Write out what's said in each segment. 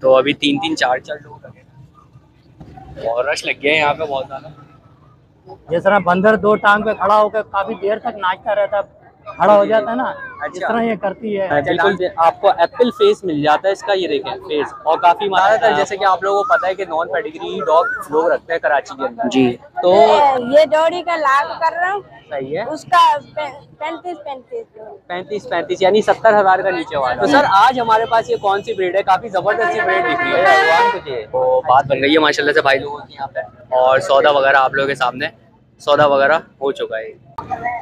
तो अभी 3-3 4-4 लोग लगे और रश लग गया है यहाँ पे बहुत ज़्यादा। जिस तरह बंदर दो टांग पे खड़ा होकर काफी देर तक नाचता रहता है, खड़ा हो जाता है ना, इस तरह ये करती है। बिल्कुल आपको एप्पल फेस मिल जाता है इसका, ये देखें फेस। और काफी ज़्यादातर जैसे कि आप लोगों को पता है कि नॉन पेडिग्री डॉग लोग रखते हैं कराची के अंदर जी। तो ये जोड़ी का लाभ कर रहा हूँ, सही है, उसका 35 यानी 70,000 का नीचे वाला। तो सर आज हमारे पास ये कौन सी ब्रीड है? काफी जबरदस्त सी ब्रीड दिख रही है भगवान तुझे। तो बात बन गई है माशाल्लाह से भाई लोगों की यहाँ पे, और सौदा वगैरह आप लोगों के सामने सौदा वगैरह हो चुका है।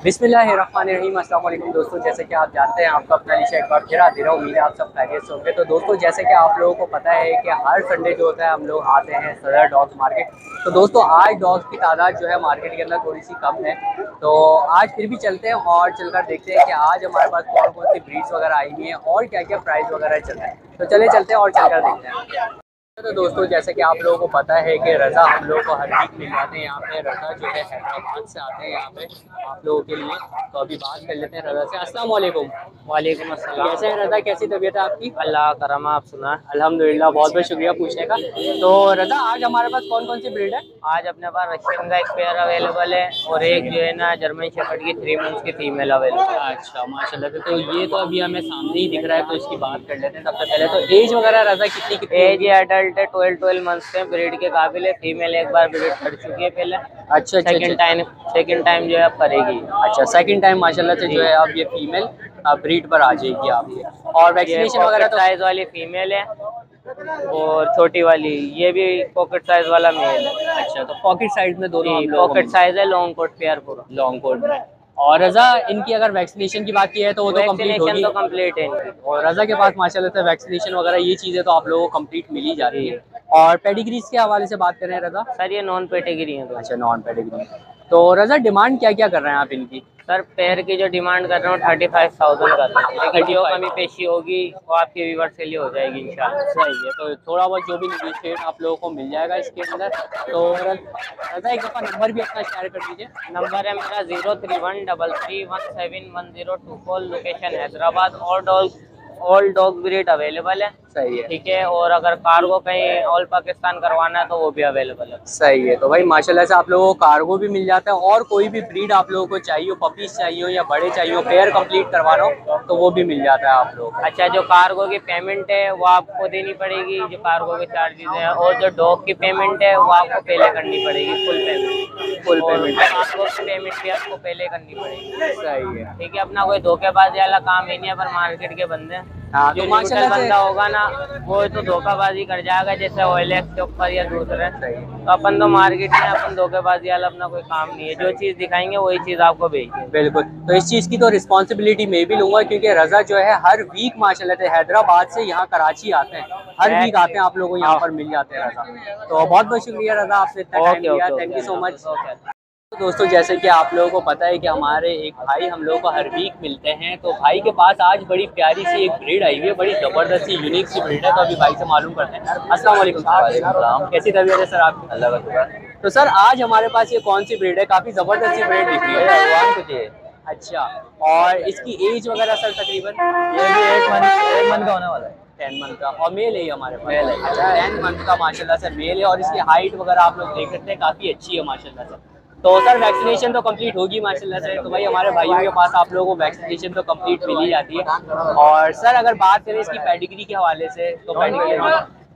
बिस्मिल्लाहिर्रहमानिर्रहीम, अस्सलाम वालेकुम दोस्तों। जैसे कि आप जानते हैं आपका अपना निशा एक बार फिर हाजिर है। उम्मीद है आप सब खैरियत से होंगे। तो दोस्तों जैसे कि आप लोगों को पता है कि हर संडे जो होता है हम लोग आते हैं सदर डॉग्स मार्केट। तो दोस्तों आज डॉग्स की तादाद जो है मार्केट के अंदर थोड़ी सी कम है, तो आज फिर भी चलते हैं और चलकर देखते हैं कि आज हमारे पास कौन कौन सी ब्रीड्स वगैरह आई हुई हैं और क्या क्या प्राइस वगैरह चल रहा है। तो चले चलते हैं और चलकर देखते हैं। तो दोस्तों जैसे कि आप लोगों को पता है कि रज़ा हम लोगों को हर वीक मिल जाते हैं यहाँ पे। रज़ा जो है हैदराबाद से आते हैं यहाँ पे आप लोगों के लिए। तो अभी बात कर लेते हैं रज़ा से। अस्सलाम वालेकुम। वालेकुम अस्सलाम। कैसे हैं रज़ा, कैसी तबीयत है आपकी? अल्लाह करम, आप सुना। अल्हम्दुलिल्लाह, बहुत बहुत शुक्रिया पूछने का। तो रज़ा आज हमारे पास कौन कौन सी ब्रीड है? आज अपने पास रशियन का एक पेयर अवेलेबल है और एक जो है ना जर्मन शेफर्ड की 3 मंथ्स की फीमेल अवेलेबल है। अच्छा माशाल्लाह से। तो ये तो अभी हमें सामने ही दिख रहा है, तो इसकी बात कर लेते हैं सबसे पहले। तो एज वगैरह रज़ा कितनी एज ये अडल्ट है, 12 मंथ्स के, ब्रीड के काबिल है। फीमेल एक बार ब्रीड कर चुकी है पहले। अच्छा सेकंड टाइम जो है अब करेगी। अच्छा सेकंड टाइम माशाल्लाह से जो है अब ये फीमेल ब्रीड पर आ जाएगी आपकी। और वैक्सीनेशन वगैरह तो साइज वाली फीमेल है और छोटी वाली ये भी पॉकेट साइज वाला मेल है। अच्छा तो पॉकेट साइज में दोनों पॉकेट साइज है, लॉन्ग कोट पेयर पूरा लॉन्ग कोट में। और रज़ा इनकी अगर वैक्सीनेशन की बात की है तो वो तो कंप्लीट होगी। तो कंप्लीट है इनकी। और रज़ा के पास माशाल्लाह से वैक्सीनेशन वगैरह ये चीज़ें तो आप लोगों को कंप्लीट मिल ही जा रही है। और पेडिग्रीज के हवाले से बात करें रज़ा? सर ये नॉन पेडिग्री है। अच्छा नॉन पेडिग्री। तो रज़ा डिमांड क्या क्या कर रहे हैं आप इनकी? सर पेयर की जो डिमांड कर रहे हो 35,000 कर रहे हैं, लेकिन जो कमी पेशी होगी वो आपके व्यूअर्स के लिए हो जाएगी इंशाल्लाह। सही है, तो थोड़ा बहुत जो भी नेगोशिएट आप लोगों को मिल जाएगा इसके अंदर। तो रज़ा एक दफ़ा नंबर भी अपना शेयर कर दीजिए। नंबर है मेरा 0313317102, location Hyderabad. All dog breed available है। सही है, ठीक है। और अगर कार्गो कहीं ऑल पाकिस्तान करवाना है तो वो भी अवेलेबल है। सही है। तो भाई माशाल्लाह से आप लोगों को कार्गो भी मिल जाता है, और कोई भी ब्रीड आप लोगों को चाहिए, पपीज चाहिए हो या बड़े चाहिए हो, पेयर कंप्लीट करवाना हो तो वो भी मिल जाता है आप लोगों को। अच्छा जो कार्गो की पेमेंट है वो आपको देनी पड़ेगी, जो कार्गो के चार्जेस हैं, और जो डॉग की पेमेंट है वो आपको पहले करनी पड़ेगी, फुल पेमेंट। कार्गो की पेमेंट भी आपको पहले करनी पड़ेगी। सही है, ठीक है। अपना कोई धोखेबाजी वाला काम ही नहीं है, पर मार्केट के बंदे हाँ, जो तो माशाल्लाह बंदा होगा ना वो तो धोखाबाजी कर जाएगा, जैसे OLX के ऊपर या दूसरे। तो अपन तो मार्केट में अपन धोखेबाजी वाला अपना कोई काम नहीं है, जो चीज़ दिखाएंगे वही चीज़ आपको भेजेंगे। बिल्कुल। तो इस चीज़ की तो रिस्पॉन्सिबिलिटी मैं भी लूँगा, क्योंकि रज़ा जो है हर वीक माशाल्लाह से हैदराबाद से यहाँ कराची आते हैं, हर वीक आते हैं, आप लोगों को यहाँ पर मिल जाते हैं रज़ा। तो बहुत बहुत शुक्रिया रज़ा, आपसे इतना टाइम दिया, थैंक यू सो मच। तो दोस्तों जैसे कि आप लोगों को पता है कि हमारे एक भाई हम लोगों को हर वीक मिलते हैं, तो भाई के पास आज बड़ी प्यारी सी एक ब्रीड आई हुई है, बड़ी ज़बरदस्त सी यूनिक सी ब्रीड है। तो अभी भाई से मालूम करते हैं। अस्सलाम वालेकुम। कैसी तबीयत है सर आपकी? अल्लाह का शुक्र। तो सर आज हमारे पास ये कौन सी ब्रीड है? काफ़ी ज़बरदस्त सी ब्रीड दिख रही है। अच्छा, और इसकी एज वगैरह सर तकरीबन? ये भी 1 मंथ का होने वाला है। 10 मंथ का, और मेल है ये हमारे पास? मेल है। अच्छा 10 मंथ का माशाल्लाह से मेल है, और इसकी हाइट वगैरह आप लोग देख सकते हैं काफ़ी अच्छी है माशाल्लाह से। तो सर वैक्सीनेशन तो कंप्लीट होगी माशाल्लाह से। तो भाई हमारे भाइयों के पास आप लोगों को वैक्सीनेशन तो कंप्लीट मिल ही जाती है। और सर अगर बात करें इसकी पेडिग्री के हवाले से तो पेडिग्री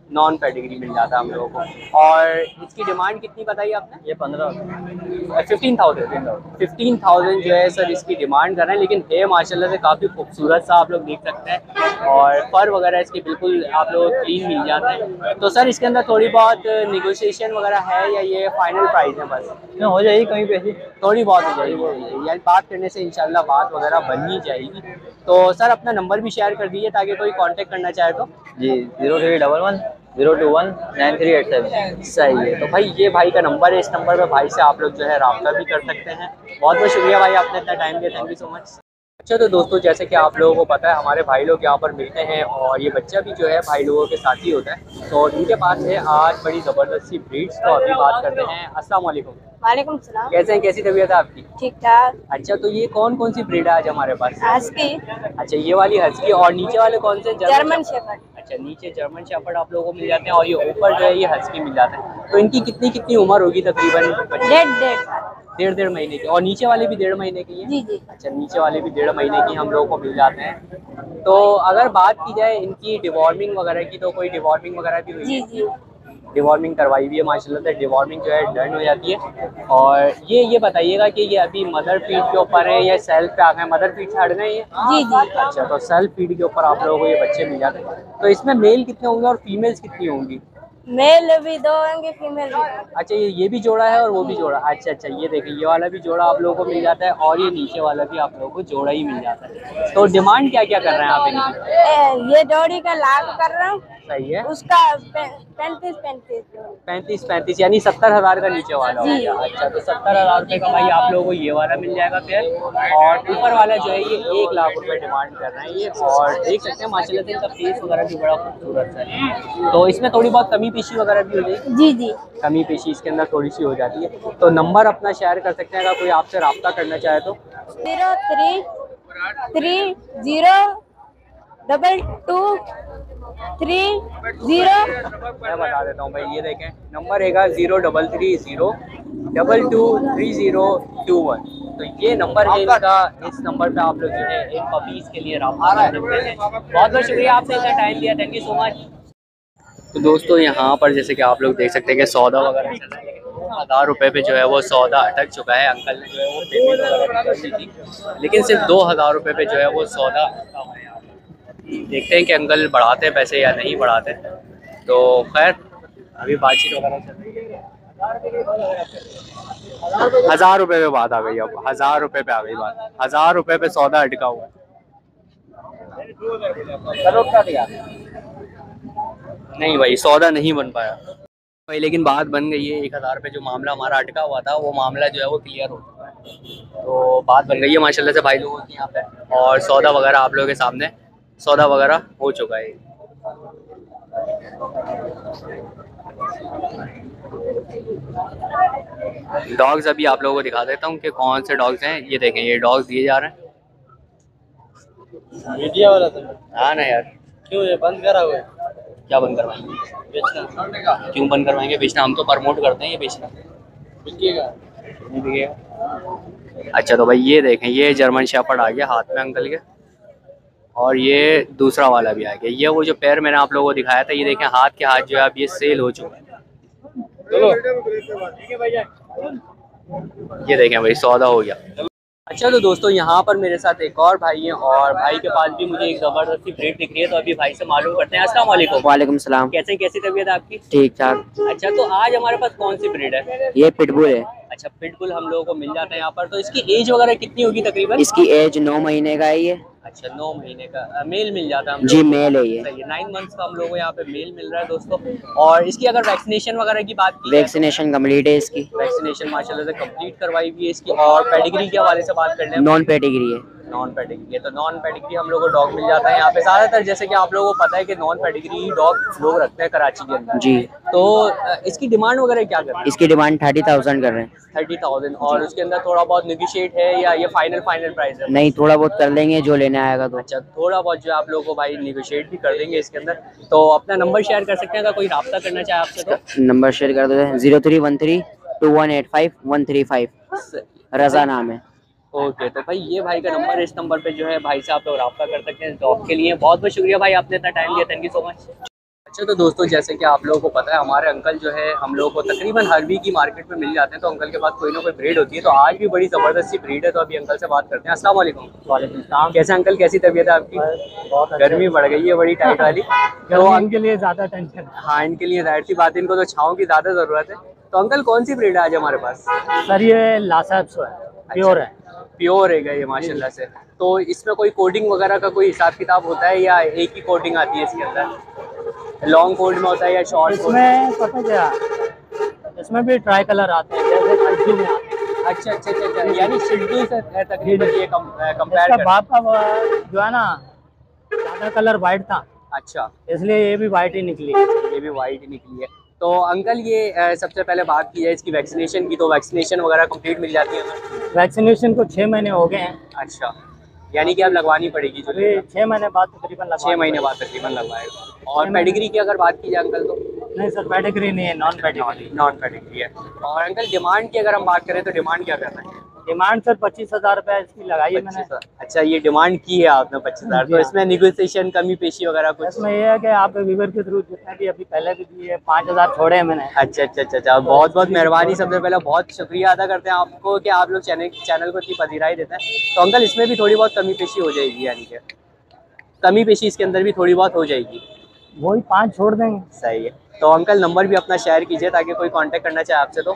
नॉन पेडिग्री मिल जाता है हम लोगों को। और इसकी डिमांड कितनी बताई आपने? ये 15,000 जो है सर इसकी डिमांड कर रहे हैं, लेकिन है माशाल्लाह से काफ़ी खूबसूरत सा, आप लोग देख सकते हैं। और फर वगैरह इसकी बिल्कुल आप लोग क्लीन मिल जाते हैं। तो सर इसके अंदर थोड़ी बहुत निगोशिएशन वगैरह है या ये फाइनल प्राइस है बस? हो जाएगी कहीं पे थोड़ी बहुत हो जाएगी, यानी बात करने से इंशाल्लाह बात वगैरह बन ही जाएगी। तो सर अपना नंबर भी शेयर कर दीजिए ताकि कोई कांटेक्ट करना चाहे तो। जी 0311-021-9387। सही है। तो भाई ये भाई का नंबर है, इस नंबर पे भाई से आप लोग जो है रब्ता भी कर सकते हैं। बहुत बहुत शुक्रिया भाई, आपने इतना टाइम दिया, थैंक यू सो मच। अच्छा तो दोस्तों जैसे कि आप लोगों को पता है हमारे भाई लोग यहाँ पर मिलते हैं और ये बच्चा भी जो है भाई लोगों के साथ ही होता है। तो इनके पास है आज बड़ी ज़बरदस्त सी ब्रीड्स। तो अभी बात करते हैं। अस्सलाम वालेकुम। वालेकुम सलाम। कैसे हैं, कैसी तबीयत है आपकी? ठीक ठाक। अच्छा तो ये कौन कौन सी ब्रीड है आज हमारे पास? हस्की, अच्छा ये वाली हस्की और नीचे वाले कौन से? German shepherd. अच्छा नीचे जर्मन शेफर्ड आप लोगों को मिल जाते हैं और ये ऊपर जो है ये हस्की मिल जाते हैं। तो इनकी कितनी कितनी उम्र होगी तकरीबन? डेढ़ साल। डेढ़ महीने की। और नीचे वाले भी 1.5 महीने की है? जी जी। अच्छा नीचे वाले भी 1.5 महीने की हम लोगों को मिल जाते हैं। तो अगर बात की जाए इनकी डिवॉर्मिंग वगैरह की तो कोई डिवॉर्मिंग वगैरह भी हुई जी है? जी। डिवॉर्मिंग करवाई हुई है माशाल्लाह से। डिवॉर्मिंग जो है डन हो जाती है। और ये बताइएगा कि ये अभी मदर फीड के ऊपर है या सेल्फ पे आ गए? मदर फीड से हट गए ये? जी जी। अच्छा तो सेल्फ फीड के ऊपर आप लोगों को ये बच्चे मिल जाते हैं। तो इसमें मेल कितने होंगे और फीमेल्स कितनी होंगी? मेल भी 2 होंगे, फीमेल भी 2। अच्छा ये भी जोड़ा है और वो भी जोड़ा? अच्छा ये देखिए ये वाला भी जोड़ा आप लोगों को मिल जाता है और ये नीचे वाला भी आप लोगों को जोड़ा ही मिल जाता है। तो डिमांड क्या क्या कर रहे हैं आप इनकी? ये जोड़ी का लाख कर रहा हूँ। सही है। उसका 35 यानी 70,000 का नीचे वाला हो जी। गया। अच्छा तो 70,000 रुपये का भाई आप लोगों को ये वाला मिल जाएगा पेयर। और ऊपर वाला जो है ये 1 लाख रुपए डिमांड कर रहे हैं ये। और देख सकते हैं माशाल्लाह से इनका फेस वगैरह भी बड़ा खूबसूरत है। तो इसमें थोड़ी बहुत कमी पेशी वगैरह भी हो जाएगी? जी जी। कमी पेशी इसके अंदर थोड़ी सी हो जाती है। तो नंबर अपना शेयर कर सकते हैं अगर कोई आपसे रब्ता करना चाहे तो? 03302230। मैं बता देता हूँ भाई, ये देखें नंबर है 0330223021। तो ये नंबर है इनका। इस नंबर पे आप लोग जो है इन पपीज़ के लिए रब्ता कर सकते हैं। बहुत बहुत शुक्रिया आपने इतना टाइम दिया, थैंक यू सो मच। तो दोस्तों यहाँ पर जैसे कि आप लोग देख सकते हैं कि सौदा वगैरह चल रहा है, लेकिन 2,000 रुपये पे जो है वो सौदा अटक चुका है। अंकल ने जो है वो पेमेंट वगैरह कर दी थी, लेकिन सिर्फ 2,000 रुपये पे जो है वो सौदा अटका हुआ है। देखते हैं कि अंकल बढ़ाते हैं पैसे या नहीं बढ़ाते। तो खैर अभी बातचीत वगैरह चल रही है। 1,000 रुपये पे बात आ गई। अब 1,000 रुपये पे आ गई बात। 1,000 रुपये पे सौदा अटका हुआ है। नहीं भाई सौदा नहीं बन पाया भाई, लेकिन बात बन गई है। 1,000 पे जो मामला हमारा अटका हुआ था वो मामला जो है वो क्लियर हो चुका है। तो बात बन गई है माशाल्लाह से भाई लोगों की यहाँ पे। और सौदा वगैरह आप लोगों के सामने सौदा वगैरह हो चुका है। डॉग्स अभी आप लोगों को दिखा देता हूँ कि कौन से डॉग्स हैं। ये देखें ये डॉग्स दिए जा रहे हैं। मीडिया वाला तो हाँ ना यार, क्यों ये बंद करा हुआ है? क्या बंद करवाएंगे? बेचना क्यों बंद करवाएंगे? बेचना हम तो प्रमोट करते हैं, ये बेचना बिकेगा नहीं बिकेगा। अच्छा तो भाई ये देखें ये जर्मन शेफर्ड आ गया हाथ में अंकल के। और ये दूसरा वाला भी आ गया। ये वो जो पैर मैंने आप लोगों को दिखाया था, ये देखें हाथ के हाथ जो है अब ये सेल हो चुका है। ये देखें भाई सौदा हो गया। अच्छा तो दोस्तों यहाँ पर मेरे साथ एक और भाई हैं और भाई के पास भी मुझे एक ज़बरदस्त सी ब्रीड दिख रही है। तो अभी भाई से मालूम करते हैं। अस्सलाम वालेकुम। वालेकुम सलाम। कैसी तबीयत है आपकी? ठीक ठाक। अच्छा तो आज हमारे पास कौन सी ब्रीड है? ये पिटबुल है। अच्छा पिटबुल हम लोगों को मिल जाता है यहाँ पर। तो इसकी एज वगैरह कितनी होगी तकरीबन? इसकी एज 9 महीने का है ये। अच्छा 9 महीने का मेल मिल जाता है हम जी लोगों को। मेल है ये। सही है, 9 मंथ्स का हम लोगों को यहाँ पे मेल मिल रहा है दोस्तों। और इसकी अगर वैक्सीनेशन वगैरह की बात की, वैक्सीनेशन कंप्लीट है इसकी। वैक्सीनेशन माशाल्लाह से कंप्लीट करवाई हुई है इसकी। और पेडिग्री के हवाले से बात कर लें? नॉन पेडिग्री है। नॉन पेडिग्री है। तो नॉन पेडिग्री हम लोग को डॉग मिल जाता है यहाँ पे ज़्यादातर। जैसे कि आप लोगों को पता है कि नॉन पेडिग्री डॉग लोग रखते हैं कराची के अंदर। जी। तो इसकी डिमांड वगैरह क्या कर रहे हैं? इसकी डिमांड 30,000 कर रहे हैं। 30,000। और उसके अंदर थोड़ा बहुत निगोशिएट है या ये फाइनल प्राइस है? नहीं थोड़ा बहुत कर लेंगे जो लेने आएगा तो। अच्छा थोड़ा बहुत जो आप लोगों को भाई निगोशिएट भी कर देंगे इसके अंदर। तो अपना नंबर शेयर कर सकते हैं अगर कोई रब्ता करना चाहे आपसे तो? नंबर शेयर कर देते हैं 03132185 रजा नाम है। ओके तो भाई ये भाई का नंबर है। इस नंबर पे जो है भाई से आप लोग रब्ता कर सकते हैं डॉग के लिए। बहुत बहुत शुक्रिया भाई आपने इतना टाइम दिया, थैंक यू सो मच। अच्छा तो दोस्तों जैसे कि आप लोगों को पता है हमारे अंकल जो है हम लोगों को तकरीबन हर वीक की मार्केट में मिल जाते हैं। तो अंकल के पास कोई ना कोई ब्रीड होती है। तो आज भी बड़ी ज़बरदस्त सी ब्रीड है। तो अभी अंकल से बात करते हैं। अस्सलाम वालेकुम। वालेकुम सलाम। कैसे अंकल, कैसी तबीयत है आपकी? बहुत गर्मी बढ़ गई है बड़ी टाइट वाली। तो इनके लिए ज्यादा टेंशन। हाँ इनके लिए जाहिर सी बात है, इनको तो छाँव की ज़्यादा ज़रूरत है। तो अंकल कौन सी ब्रीड है आज हमारे पास? सर ये लासाब्सो है, प्योर है। प्योर है ये माशाल्लाह से। तो इसमें कोई कोडिंग वगैरह का कोई हिसाब किताब होता है या एक ही कोडिंग आती है इसके अंदर? लॉन्ग कोड में होता है या शॉर्ट कोड? इसमें पता क्या, इसमें भी ट्राई कलर आते हैं जैसे हल्दी में आते हैं। अच्छा अच्छा अच्छा अच्छा, यानी शिड्डू से तकरीबन ये कंपेयर इसका कर। बाप का जो है ना ज्यादा कलर वाइट था, अच्छा, इसलिए ये भी वाइट ही निकली। ये भी वाइट निकली है। तो अंकल ये सबसे पहले बात की है इसकी वैक्सीनेशन की, तो वैक्सीनेशन वगैरह कंप्लीट मिल जाती है हमें? वैक्सीनेशन को 6 महीने हो गए हैं, अच्छा, यानी कि अब लगवानी पड़ेगी जो अभी 6 महीने बाद तकरीबन 6 महीने बाद तकरीबन लगवाएगा। और पेडिग्री की अगर बात की जाए अंकल तो नहीं सर, पेडिग्री नहीं है, नॉन पेडिग्री। नॉन पेडिग्री है। और अंकल डिमांड की अगर हम बात करें तो डिमांड क्या करना है? डिमांड सर 25,000 रुपये इसकी लगाई है मैंने। 25,000। अच्छा, ये डिमांड की है आपने 25,000, जी तो हाँ। इसमें निगोशिएशन कमी पेशी वगैरह कुछ? इसमें ये है कि आपके व्यूवर के थ्रू जितने भी अभी पहले भी दिए 5,000 छोड़े हैं मैंने। अच्छा अच्छा अच्छा अच्छा, बहुत बहुत मेहरबानी। सबसे पहले बहुत शुक्रिया अदा करते हैं आपको कि आप लोग चैनल को इतनी पजीराई देते हैं। तो अंकल इसमें भी थोड़ी बहुत कमी पेशी हो जाएगी, यानी कि कमी पेशी इसके अंदर भी थोड़ी बहुत हो जाएगी? वही 5 छोड़ देंगे। सही है। तो अंकल नंबर भी अपना शेयर कीजिए ताकि कोई कांटेक्ट करना चाहे आपसे तो।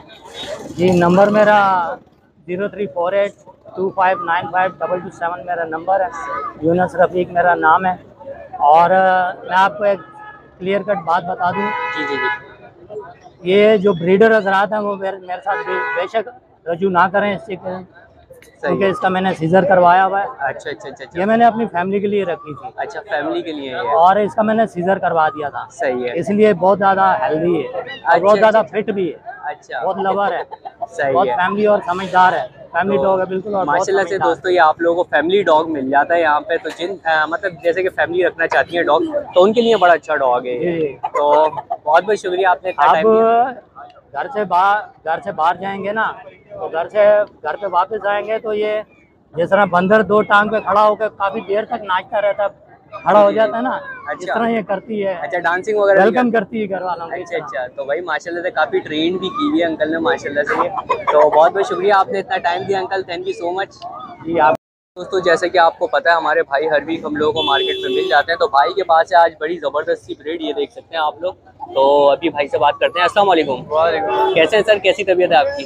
जी, नंबर मेरा 034825952227 मेरा नंबर है। यूनस रफ़ीक मेरा नाम है। और मैं आपको एक क्लियर कट बात बता दूं, जी जी जी। ये जो ब्रीडर हजरात हैं वो मेरे साथ बेशक रजू ना करें इससे, क्योंकि इसका मैंने सीजर करवाया हुआ है। अच्छा अच्छा अच्छा अच्छा ये मैंने अपनी फैमिली के लिए रखी थी अच्छा, फैमिली के लिए है। और इसका मैंने सीजर करवा दिया था, सही है। इसलिए बहुत ज़्यादा हेल्दी है और बहुत ज़्यादा फिट भी है, अच्छा, बहुत लवर है, सही बहुत है। फैमिली और समझदार है, फैमिली डॉग है बिल्कुल। और बहुत माशाल्लाह से समझदार। दोस्तों, ये आप लोगों को फैमिली डॉग मिल जाता है यहाँ पे। तो जिन मतलब जैसे कि फैमिली रखना चाहती है डॉग, तो उनके लिए बड़ा अच्छा डॉग है ये। जी। तो बहुत बहुत शुक्रिया, आपने इतना आप टाइम दिया। घर से बाहर जाएंगे ना, तो घर पे वापस आएंगे तो ये जिस तरह बंदर 2 टांग पे खड़ा होकर काफी देर तक नाचता रहता, खड़ा हो जाता है ना, इस तरह ये करती है। अच्छा, डांसिंग वगैरह भी वेलकम करती है घर वालों को। अच्छा अच्छा, तो भाई माशाल्लाह से काफ़ी ट्रेन भी की हुई है अंकल ने माशाल्लाह से ये। तो बहुत बहुत शुक्रिया, आपने इतना टाइम दिया uncle, thank you so much. जी आप दोस्तों जैसे कि आपको पता है हमारे भाई हर वीक हम लोगों को मार्केट में मिल जाते हैं, तो भाई के पास है आज बड़ी ज़बरदस्त सी ब्रीड, ये देख सकते हैं आप लोग। तो अभी भाई से बात करते हैं। अस्सलाम वालेकुम। कैसे हैं सर, कैसी तबीयत है आपकी?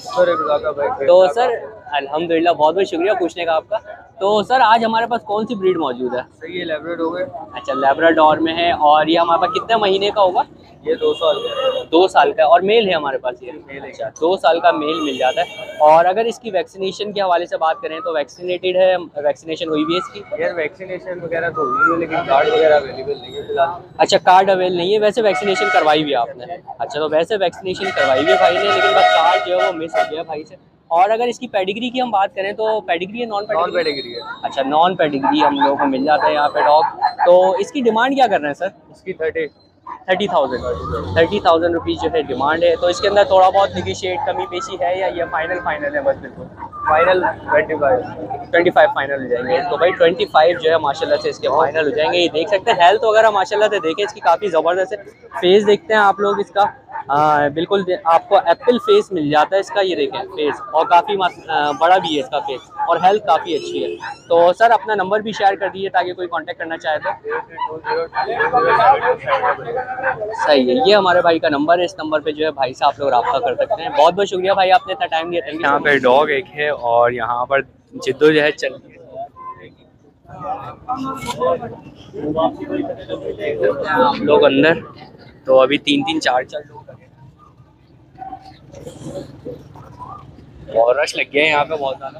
तो सर अल्हम्दुलिल्लाह, बहुत बहुत शुक्रिया पूछने का आपका। तो सर आज हमारे पास कौन सी ब्रीड मौजूद है? सर ये लैब्राडोर है। अच्छा, लैब्राडोर में है। और ये हमारे पास कितने महीने का होगा? ये 2 साल का है। 2 साल का, और मेल है हमारे पास ये? मेल है। अच्छा, 2 साल का मेल मिल जाता है। और अगर इसकी वैक्सीनेशन के हवाले से बात करें तो वैक्सीनेटेड है, वैक्सीनेशन हुई भी है इसकी? यार वैक्सीनेशन वगैरह तो हुई है लेकिन कार्ड वगैरह अवेलेबल नहीं है फिलहाल। अच्छा, कार्ड अवेल नहीं है, वैसे वैक्सीनेशन करवाई भी है आपने? अच्छा, तो वैसे वैक्सीनेशन करवाई भी है भाई ने, लेकिन बस कार्ड जो है वो मिस हो गया भाई से। और अगर इसकी पेडिग्री की हम बात करें तो पेडिग्री है, नॉन नॉन पेडिग्री? पेडिग्री है। अच्छा, नॉन पेडिग्री हम लोगों को मिल जाता है यहाँ पे डॉग। तो इसकी डिमांड क्या कर रहे हैं सर? इसकी 30 30,000 रुपीज़ जो है डिमांड है। तो इसके अंदर थोड़ा बहुत निगोशिएट कमी पेशी है या ये फाइनल है बस बिल्कुल? फाइनल 25 फाइनल हो जाएंगे। तो भाई 25 जो है माशाल्लाह से इसके फाइनल हो जाएंगे। ये देख सकते हैं हेल्थ वगैरह माशाल्लाह से देखें इसकी काफ़ी ज़बरदस्त है। फेस देखते हैं आप लोग इसका, बिल्कुल आपको एप्पल फेस मिल जाता है इसका, ये देखें फेस, और काफ़ी बड़ा भी है इसका फेस, और हेल्थ काफ़ी अच्छी है। तो सर अपना नंबर भी शेयर कर दीजिए ताकि कोई कांटेक्ट करना चाहे तो। सही है, ये हमारे भाई का नंबर है, इस नंबर पे जो है भाई से आप लोग रब्ता कर सकते हैं। बहुत बहुत शुक्रिया भाई, आपने इतना टाइम दिया। Thank you. यहाँ पे डॉग एक है और यहाँ पर जिद्दोजहद चल रही है आप लोग अंदर। तो अभी 3-3 4-4 लोग और रश लग गया है यहाँ पे बहुत ज़्यादा।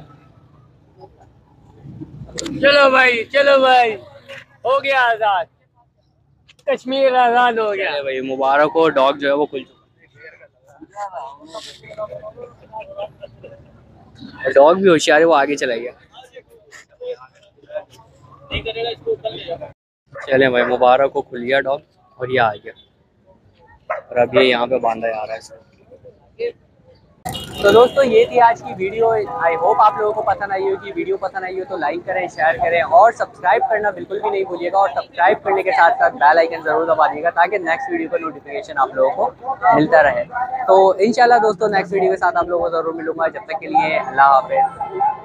चलो भाई हो गया आजाद, कश्मीर आजाद हो गया। चले भाई, मुबारक हो, डॉग जो है वो खुल चुका। डॉग भी होशियार है, वो आगे चला गया। चले भाई, मुबारक हो, खुल गया डॉग और ये आ गया, और अब ये यहाँ पे बांधा जा रहा है इसको। तो दोस्तों ये थी आज की वीडियो। आई होप आप लोगों को पसंद आई होगी। वीडियो पसंद आई हो तो लाइक करें, शेयर करें और सब्सक्राइब करना बिल्कुल भी नहीं भूलिएगा। और सब्सक्राइब करने के साथ साथ बेल आइकन ज़रूर दबा दीजिएगा ताकि नेक्स्ट वीडियो का नोटिफिकेशन आप लोगों को मिलता रहे। तो इंशाल्लाह दोस्तों नेक्स्ट वीडियो के साथ आप लोगों को ज़रूर मिलूंगा। जब तक के लिए अल्लाह हाफ़िज़।